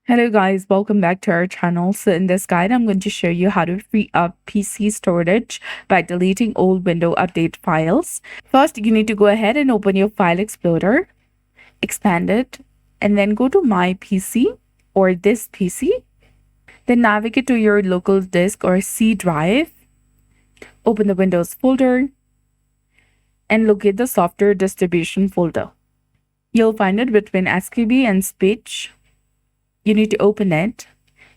Hello guys, welcome back to our channel. So in this guide, I'm going to show you how to free up PC storage by deleting old Windows Update files. First, you need to go ahead and open your File Explorer, expand it, and then go to My PC or This PC. Then navigate to your local disk or C drive. Open the Windows folder and locate the software distribution folder. You'll find it between SKB and Speech. You need to open it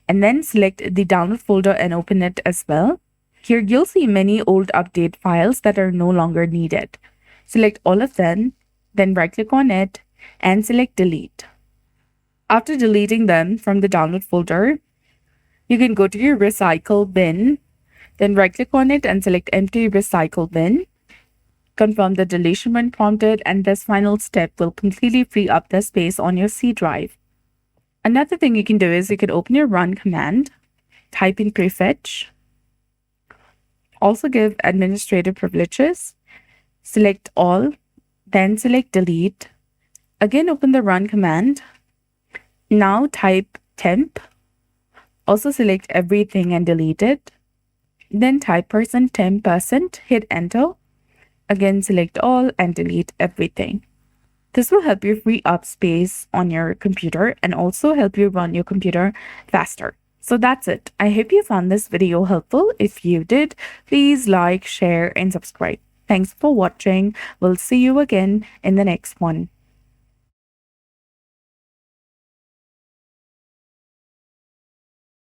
and then select the download folder and open it as well. Here you'll see many old update files that are no longer needed. Select all of them, then right click on it and select delete. After deleting them from the download folder, you can go to your recycle bin, then right click on it and select empty recycle bin. Confirm the deletion when prompted, and this final step will completely free up the space on your C drive. Another thing you can do is you can open your run command, type in prefetch, also give administrative privileges, select all, then select delete. Again, open the run command. Now type temp, also select everything and delete it. Then type %temp%, hit enter. Again, select all and delete everything. This will help you free up space on your computer and also help you run your computer faster. So that's it. I hope you found this video helpful. If you did, please like, share, and subscribe. Thanks for watching. We'll see you again in the next one.